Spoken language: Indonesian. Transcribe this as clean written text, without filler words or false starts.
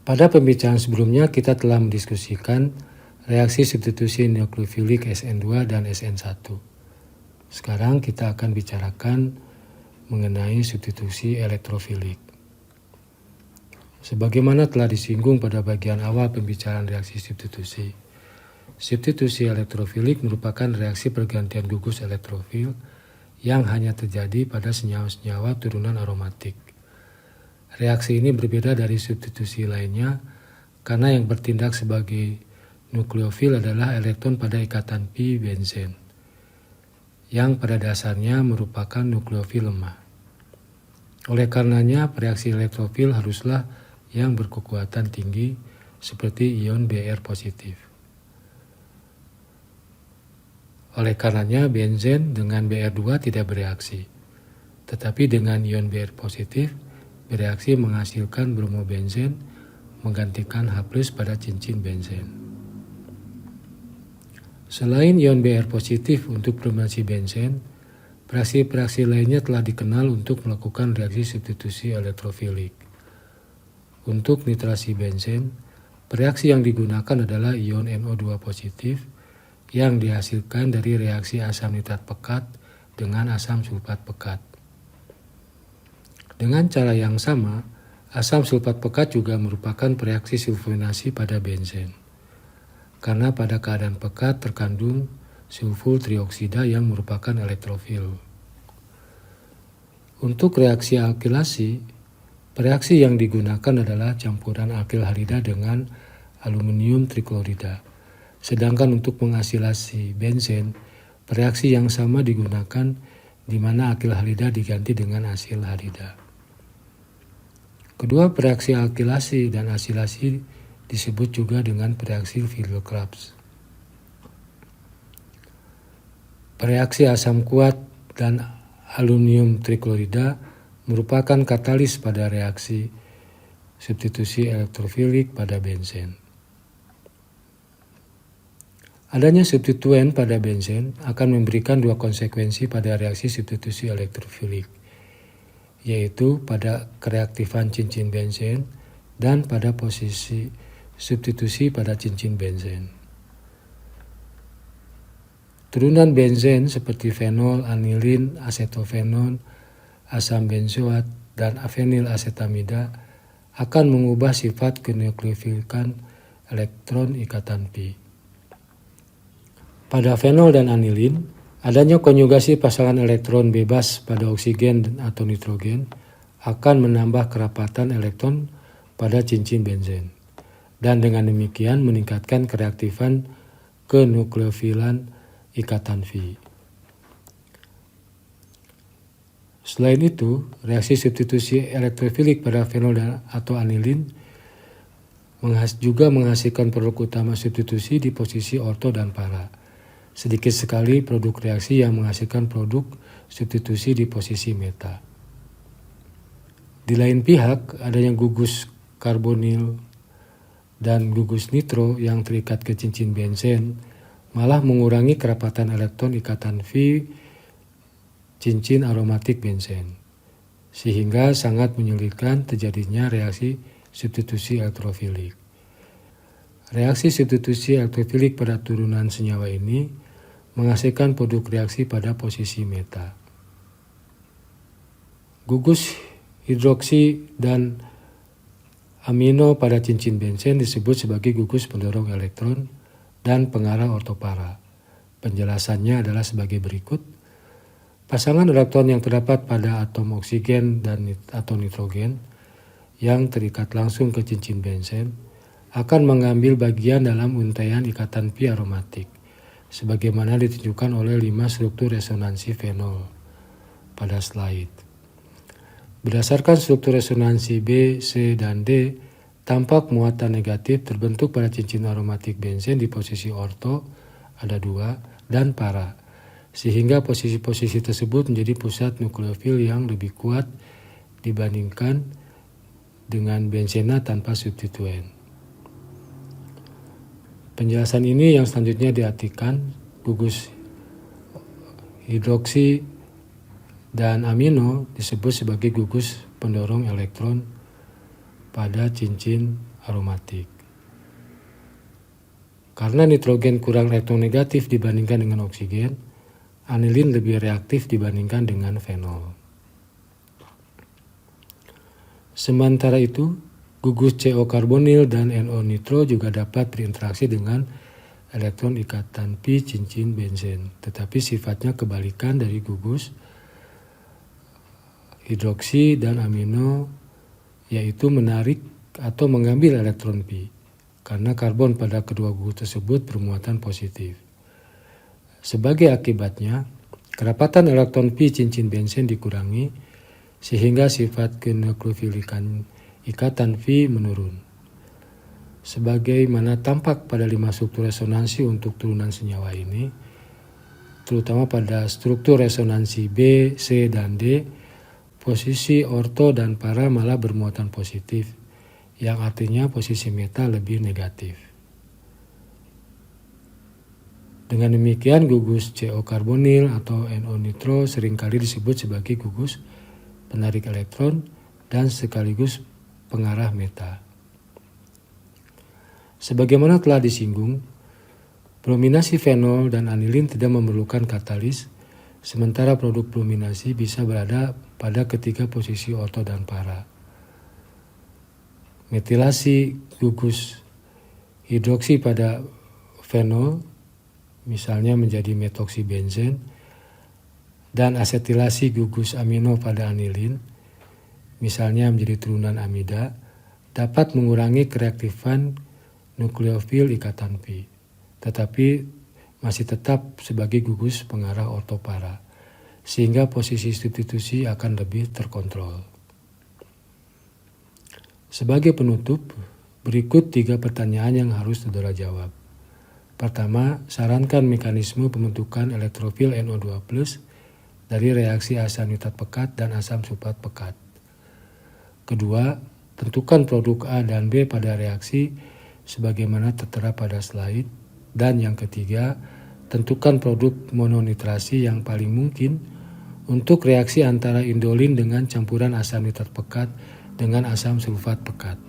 Pada pembicaraan sebelumnya kita telah mendiskusikan reaksi substitusi nukleofilik SN2 dan SN1. Sekarang kita akan bicarakan mengenai substitusi elektrofilik. Sebagaimana telah disinggung pada bagian awal pembicaraan reaksi substitusi, substitusi elektrofilik merupakan reaksi pergantian gugus elektrofil yang hanya terjadi pada senyawa-senyawa turunan aromatik. Reaksi ini berbeda dari substitusi lainnya karena yang bertindak sebagai nukleofil adalah elektron pada ikatan pi benzen, yang pada dasarnya merupakan nukleofil lemah. Oleh karenanya, reaksi elektrofil haruslah yang berkekuatan tinggi seperti ion Br positif. Oleh karenanya, benzen dengan Br2 tidak bereaksi, tetapi dengan ion Br positif bereaksi menghasilkan bromobenzen menggantikan H+ pada cincin benzen. Selain ion Br positif untuk bromasi benzen, reaksi-reaksi lainnya telah dikenal untuk melakukan reaksi substitusi elektrofilik. Untuk nitrasi benzen, reaksi yang digunakan adalah ion NO2 positif yang dihasilkan dari reaksi asam nitrat pekat dengan asam sulfat pekat. Dengan cara yang sama, asam sulfat pekat juga merupakan reaksi sulfonasi pada benzen, karena pada keadaan pekat terkandung sulfur trioksida yang merupakan elektrofil. Untuk reaksi alkilasi, reaksi yang digunakan adalah campuran alkil halida dengan aluminium triklorida. Sedangkan untuk mengasilasi benzen, reaksi yang sama digunakan di mana alkil halida diganti dengan asil halida. Kedua reaksi alkilasi dan asilasi disebut juga dengan reaksi Figel-Crafts. Reaksi asam kuat dan aluminium triklorida merupakan katalis pada reaksi substitusi elektrofilik pada benzen. Adanya substituen pada benzen akan memberikan dua konsekuensi pada reaksi substitusi elektrofilik, yaitu pada kereaktifan cincin benzen dan pada posisi substitusi pada cincin benzen. Turunan benzen seperti fenol, anilin, asetofenon, asam benzoat, dan afenil asetamida akan mengubah sifat kenukleofilikan elektron ikatan pi. Pada fenol dan anilin, adanya konjugasi pasangan elektron bebas pada oksigen atau nitrogen akan menambah kerapatan elektron pada cincin benzen, dan dengan demikian meningkatkan kereaktifan kenukleofilan ikatan Fi. Selain itu, reaksi substitusi elektrofilik pada fenol atau anilin juga menghasilkan produk utama substitusi di posisi orto dan para. Sedikit sekali produk reaksi yang menghasilkan produk substitusi di posisi meta. Di lain pihak, adanya gugus karbonil dan gugus nitro yang terikat ke cincin benzen malah mengurangi kerapatan elektron ikatan Fi cincin aromatik benzen, sehingga sangat menyulitkan terjadinya reaksi substitusi elektrofilik. Reaksi substitusi elektrofilik pada turunan senyawa ini menghasilkan produk reaksi pada posisi meta. Gugus hidroksi dan amino pada cincin benzen disebut sebagai gugus pendorong elektron dan pengarah ortopara. Penjelasannya adalah sebagai berikut. Pasangan elektron yang terdapat pada atom oksigen dan atau nitrogen yang terikat langsung ke cincin benzen akan mengambil bagian dalam untaian ikatan pi aromatik, sebagaimana ditunjukkan oleh 5 struktur resonansi fenol pada slide. Berdasarkan struktur resonansi B, C, dan D, tampak muatan negatif terbentuk pada cincin aromatik benzen di posisi orto, ada 2, dan para, sehingga posisi-posisi tersebut menjadi pusat nukleofil yang lebih kuat dibandingkan dengan benzena tanpa substituen. Penjelasan ini yang selanjutnya diartikan gugus hidroksi dan amino disebut sebagai gugus pendorong elektron pada cincin aromatik. Karena nitrogen kurang elektronegatif dibandingkan dengan oksigen, anilin lebih reaktif dibandingkan dengan fenol. Sementara itu, gugus CO karbonil dan NO nitro juga dapat berinteraksi dengan elektron ikatan pi cincin benzen, tetapi sifatnya kebalikan dari gugus hidroksi dan amino, yaitu menarik atau mengambil elektron pi, karena karbon pada kedua gugus tersebut bermuatan positif. Sebagai akibatnya, kerapatan elektron pi cincin benzen dikurangi sehingga sifat kenuklofilikan ikatan pi menurun. Sebagaimana tampak pada 5 struktur resonansi untuk turunan senyawa ini, terutama pada struktur resonansi B, C, dan D, posisi orto dan para malah bermuatan positif, yang artinya posisi meta lebih negatif. Dengan demikian, gugus CO karbonil atau NO nitro seringkali disebut sebagai gugus penarik elektron dan sekaligus pengarah meta. Sebagaimana telah disinggung, brominasi fenol dan anilin tidak memerlukan katalis, sementara produk brominasi bisa berada pada ketiga posisi orto dan para. Metilasi gugus hidroksi pada fenol, misalnya menjadi metoksibenzen, dan asetilasi gugus amino pada anilin, misalnya menjadi turunan amida, dapat mengurangi kereaktifan nukleofil ikatan pi, tetapi masih tetap sebagai gugus pengarah ortopara, sehingga posisi substitusi akan lebih terkontrol. Sebagai penutup, berikut 3 pertanyaan yang harus saudara jawab. Pertama, sarankan mekanisme pembentukan elektrofil NO2+ dari reaksi asam nitrat pekat dan asam sulfat pekat. Kedua, tentukan produk A dan B pada reaksi sebagaimana tertera pada slide. Dan yang ketiga, tentukan produk mononitrasi yang paling mungkin untuk reaksi antara indolin dengan campuran asam nitrat pekat dengan asam sulfat pekat.